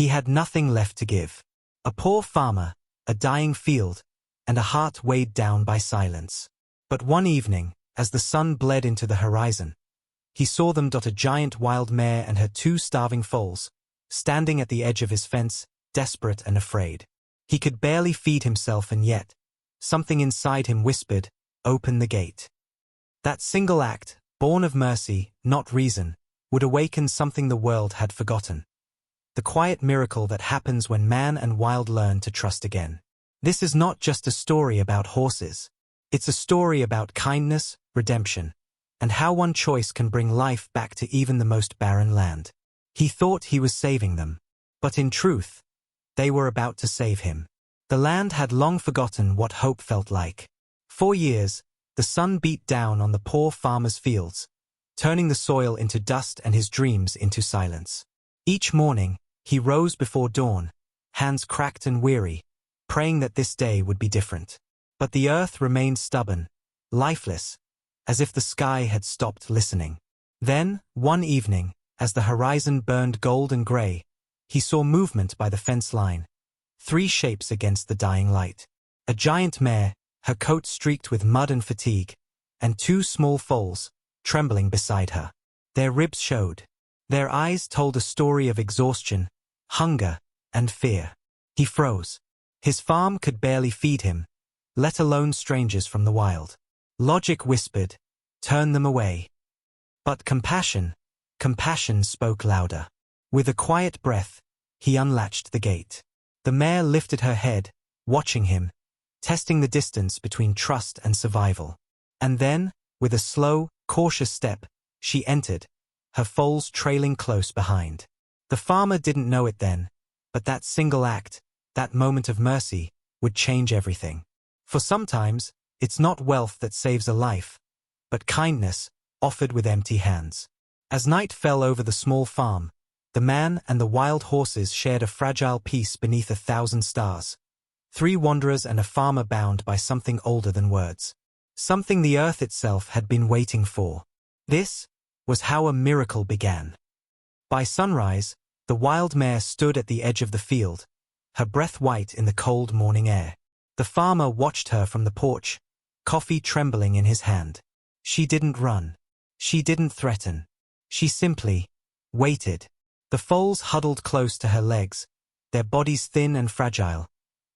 He had nothing left to give. A poor farmer, a dying field, and a heart weighed down by silence. But one evening, as the sun bled into the horizon, he saw them dot a giant wild mare and her 2 starving foals, standing at the edge of his fence, desperate and afraid. He could barely feed himself, and yet, something inside him whispered, "Open the gate." That single act, born of mercy, not reason, would awaken something the world had forgotten. The quiet miracle that happens when man and wild learn to trust again. This is not just a story about horses. It's a story about kindness, redemption, and how one choice can bring life back to even the most barren land. He thought he was saving them, but in truth, they were about to save him. The land had long forgotten what hope felt like. For years, the sun beat down on the poor farmer's fields, turning the soil into dust and his dreams into silence. Each morning, he rose before dawn, hands cracked and weary, praying that this day would be different. But the earth remained stubborn, lifeless, as if the sky had stopped listening. Then, one evening, as the horizon burned gold and gray, he saw movement by the fence line. 3 shapes against the dying light. A giant mare, her coat streaked with mud and fatigue, and 2 small foals, trembling beside her. Their ribs showed. Their eyes told a story of exhaustion, hunger, and fear. He froze. His farm could barely feed him, let alone strangers from the wild. Logic whispered, "Turn them away." But compassion spoke louder. With a quiet breath, he unlatched the gate. The mare lifted her head, watching him, testing the distance between trust and survival. And then, with a slow, cautious step, she entered, her foals trailing close behind. The farmer didn't know it then, but that single act, that moment of mercy, would change everything. For sometimes, it's not wealth that saves a life, but kindness, offered with empty hands. As night fell over the small farm, the man and the wild horses shared a fragile peace beneath 1,000 stars. 3 wanderers and a farmer bound by something older than words. Something the earth itself had been waiting for. This was how a miracle began. By sunrise, the wild mare stood at the edge of the field, her breath white in the cold morning air. The farmer watched her from the porch, coffee trembling in his hand. She didn't run. She didn't threaten. She simply waited. The foals huddled close to her legs, their bodies thin and fragile,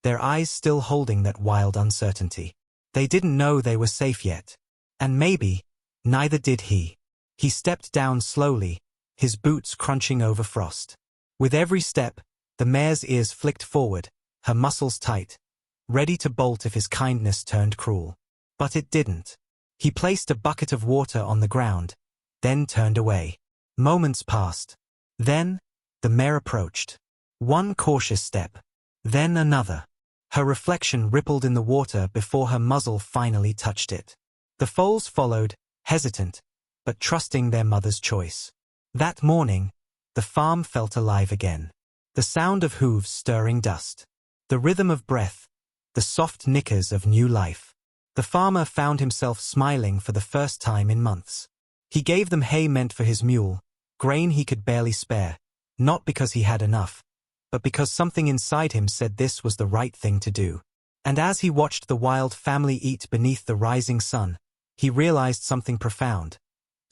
their eyes still holding that wild uncertainty. They didn't know they were safe yet. And maybe, neither did he. He stepped down slowly, his boots crunching over frost. With every step, the mare's ears flicked forward, her muscles tight, ready to bolt if his kindness turned cruel. But it didn't. He placed a bucket of water on the ground, then turned away. Moments passed. Then, the mare approached. One cautious step, then another. Her reflection rippled in the water before her muzzle finally touched it. The foals followed, hesitant, but trusting their mother's choice. That morning, the farm felt alive again. The sound of hooves stirring dust. The rhythm of breath, the soft nickers of new life. The farmer found himself smiling for the first time in months. He gave them hay meant for his mule, grain he could barely spare, not because he had enough, but because something inside him said this was the right thing to do. And as he watched the wild family eat beneath the rising sun, he realized something profound.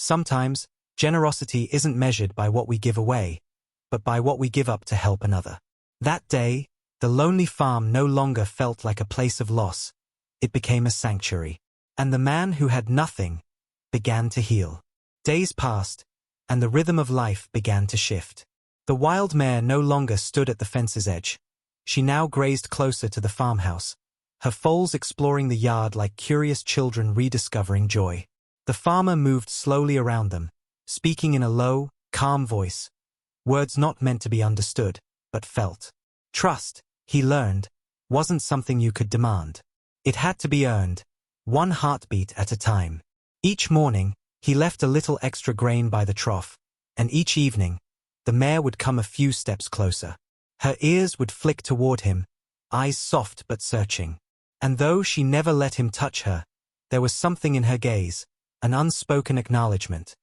Sometimes, generosity isn't measured by what we give away, but by what we give up to help another. That day, the lonely farm no longer felt like a place of loss. It became a sanctuary. And the man who had nothing began to heal. Days passed, and the rhythm of life began to shift. The wild mare no longer stood at the fence's edge. She now grazed closer to the farmhouse, her foals exploring the yard like curious children rediscovering joy. The farmer moved slowly around them, speaking in a low, calm voice, words not meant to be understood, but felt. Trust, he learned, wasn't something you could demand. It had to be earned, one heartbeat at a time. Each morning, he left a little extra grain by the trough, and each evening, the mare would come a few steps closer. Her ears would flick toward him, eyes soft but searching. And though she never let him touch her, there was something in her gaze, an unspoken acknowledgement.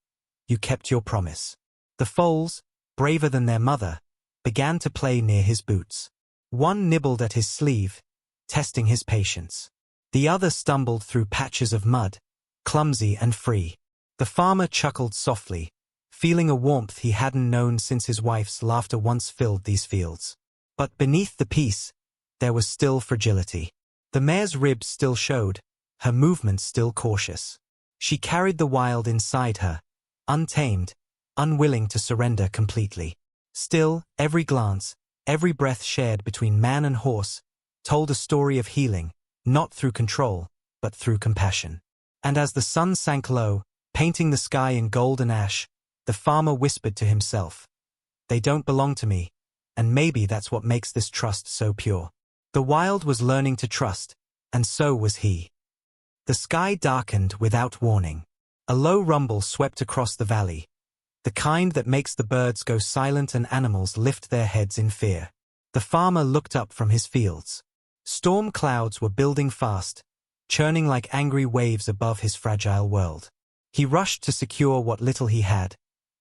You kept your promise. The foals, braver than their mother, began to play near his boots. One nibbled at his sleeve, testing his patience. The other stumbled through patches of mud, clumsy and free. The farmer chuckled softly, feeling a warmth he hadn't known since his wife's laughter once filled these fields. But beneath the peace, there was still fragility. The mare's ribs still showed, her movements still cautious. She carried the wild inside her, untamed, unwilling to surrender completely. Still, every glance, every breath shared between man and horse, told a story of healing, not through control, but through compassion. And as the sun sank low, painting the sky in gold and ash, the farmer whispered to himself, "They don't belong to me, and maybe that's what makes this trust so pure." The wild was learning to trust, and so was he. The sky darkened without warning. A low rumble swept across the valley, the kind that makes the birds go silent and animals lift their heads in fear. The farmer looked up from his fields. Storm clouds were building fast, churning like angry waves above his fragile world. He rushed to secure what little he had,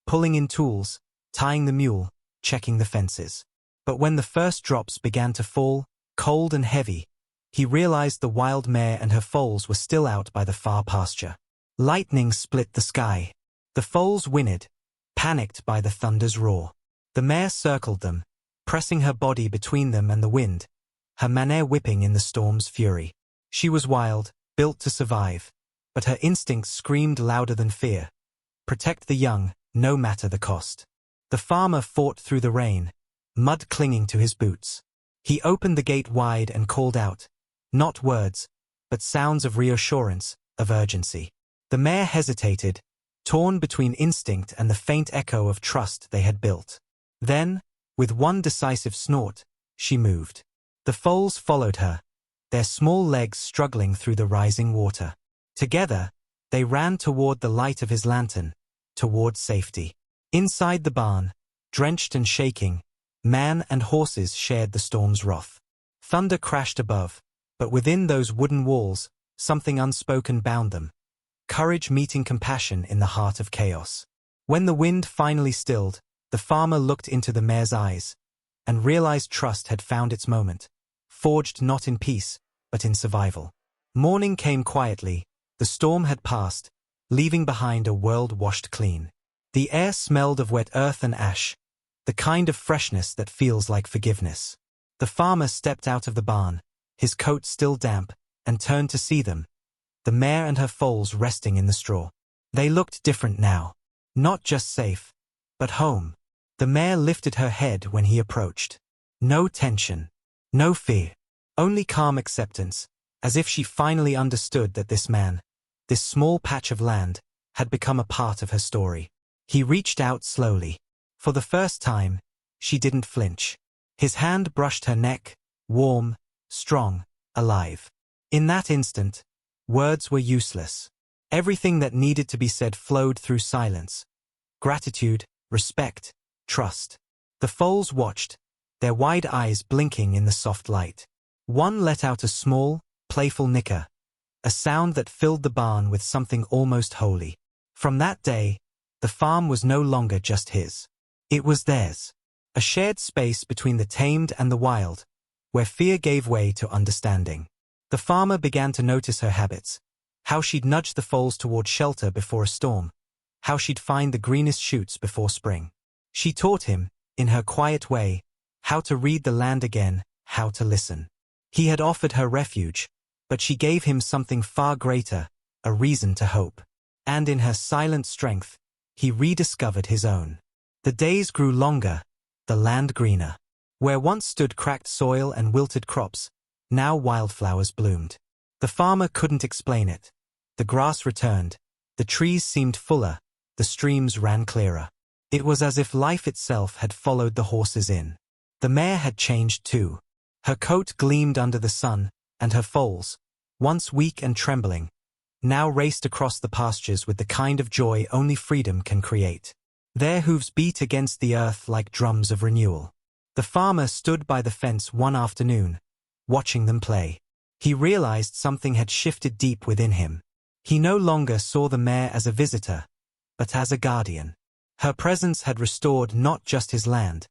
pulling in tools, tying the mule, checking the fences. But when the first drops began to fall, cold and heavy, he realized the wild mare and her foals were still out by the far pasture. Lightning split the sky. The foals whinnied, panicked by the thunder's roar. The mare circled them, pressing her body between them and the wind, her mane whipping in the storm's fury. She was wild, built to survive, but her instincts screamed louder than fear. Protect the young, no matter the cost. The farmer fought through the rain, mud clinging to his boots. He opened the gate wide and called out, not words, but sounds of reassurance, of urgency. The mare hesitated, torn between instinct and the faint echo of trust they had built. Then, with one decisive snort, she moved. The foals followed her, their small legs struggling through the rising water. Together, they ran toward the light of his lantern, toward safety. Inside the barn, drenched and shaking, man and horses shared the storm's wrath. Thunder crashed above, but within those wooden walls, something unspoken bound them. Courage meeting compassion in the heart of chaos. When the wind finally stilled, the farmer looked into the mare's eyes, and realized trust had found its moment, forged not in peace, but in survival. Morning came quietly, the storm had passed, leaving behind a world washed clean. The air smelled of wet earth and ash, the kind of freshness that feels like forgiveness. The farmer stepped out of the barn, his coat still damp, and turned to see them, the mare and her foals resting in the straw. They looked different now. Not just safe, but home. The mare lifted her head when he approached. No tension, no fear, only calm acceptance, as if she finally understood that this man, this small patch of land, had become a part of her story. He reached out slowly. For the first time, she didn't flinch. His hand brushed her neck, warm, strong, alive. In that instant, words were useless. Everything that needed to be said flowed through silence. Gratitude, respect, trust. The foals watched, their wide eyes blinking in the soft light. One let out a small, playful nicker, a sound that filled the barn with something almost holy. From that day, the farm was no longer just his. It was theirs. A shared space between the tamed and the wild, where fear gave way to understanding. The farmer began to notice her habits, how she'd nudge the foals toward shelter before a storm, how she'd find the greenest shoots before spring. She taught him, in her quiet way, how to read the land again, how to listen. He had offered her refuge, but she gave him something far greater, a reason to hope. And in her silent strength, he rediscovered his own. The days grew longer, the land greener. Where once stood cracked soil and wilted crops, now wildflowers bloomed. The farmer couldn't explain it. The grass returned, the trees seemed fuller, the streams ran clearer. It was as if life itself had followed the horses in. The mare had changed too. Her coat gleamed under the sun, and her foals, once weak and trembling, now raced across the pastures with the kind of joy only freedom can create. Their hooves beat against the earth like drums of renewal. The farmer stood by the fence one afternoon, watching them play. He realized something had shifted deep within him. He no longer saw the mare as a visitor, but as a guardian. Her presence had restored not just his land,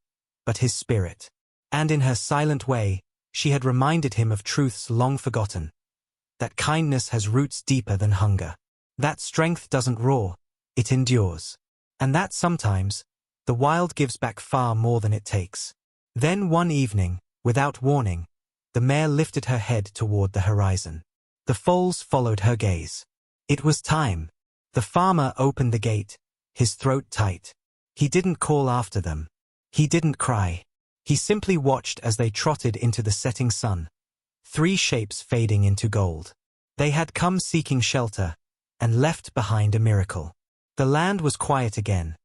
but his spirit. And in her silent way, she had reminded him of truths long forgotten. That kindness has roots deeper than hunger. That strength doesn't roar, it endures. And that sometimes, the wild gives back far more than it takes. Then one evening, without warning, the mare lifted her head toward the horizon. The foals followed her gaze. It was time. The farmer opened the gate, his throat tight. He didn't call after them. He didn't cry. He simply watched as they trotted into the setting sun, 3 shapes fading into gold. They had come seeking shelter, and left behind a miracle. The land was quiet again,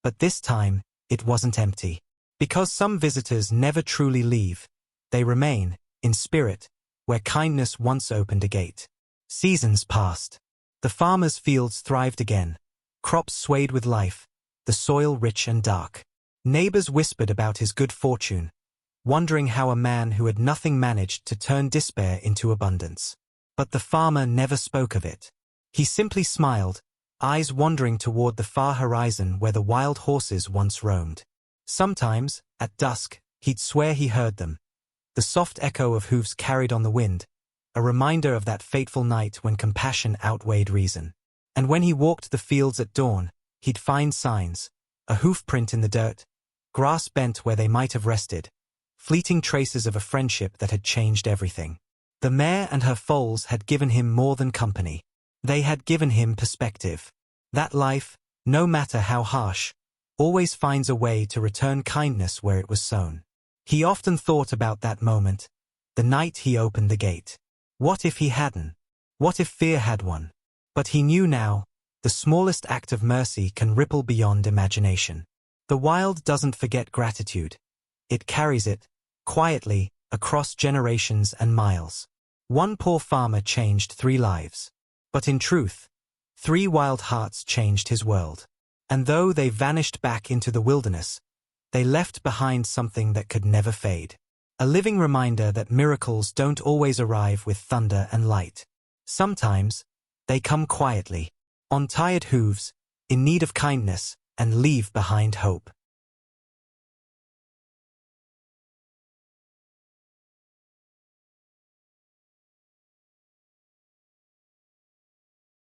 but this time, it wasn't empty. Because some visitors never truly leave, they remain, in spirit, where kindness once opened a gate. Seasons passed. The farmer's fields thrived again. Crops swayed with life, the soil rich and dark. Neighbors whispered about his good fortune, wondering how a man who had nothing managed to turn despair into abundance. But the farmer never spoke of it. He simply smiled, eyes wandering toward the far horizon where the wild horses once roamed. Sometimes, at dusk, he'd swear he heard them. The soft echo of hooves carried on the wind, a reminder of that fateful night when compassion outweighed reason. And when he walked the fields at dawn, he'd find signs, a hoof print in the dirt, grass bent where they might have rested, fleeting traces of a friendship that had changed everything. The mare and her foals had given him more than company. They had given him perspective. That life, no matter how harsh, always finds a way to return kindness where it was sown. He often thought about that moment, the night he opened the gate. What if he hadn't? What if fear had won? But he knew now, the smallest act of mercy can ripple beyond imagination. The wild doesn't forget gratitude. It carries it, quietly, across generations and miles. One poor farmer changed 3 lives. But in truth, 3 wild hearts changed his world. And though they vanished back into the wilderness, they left behind something that could never fade. A living reminder that miracles don't always arrive with thunder and light. Sometimes, they come quietly, on tired hooves, in need of kindness, and leave behind hope.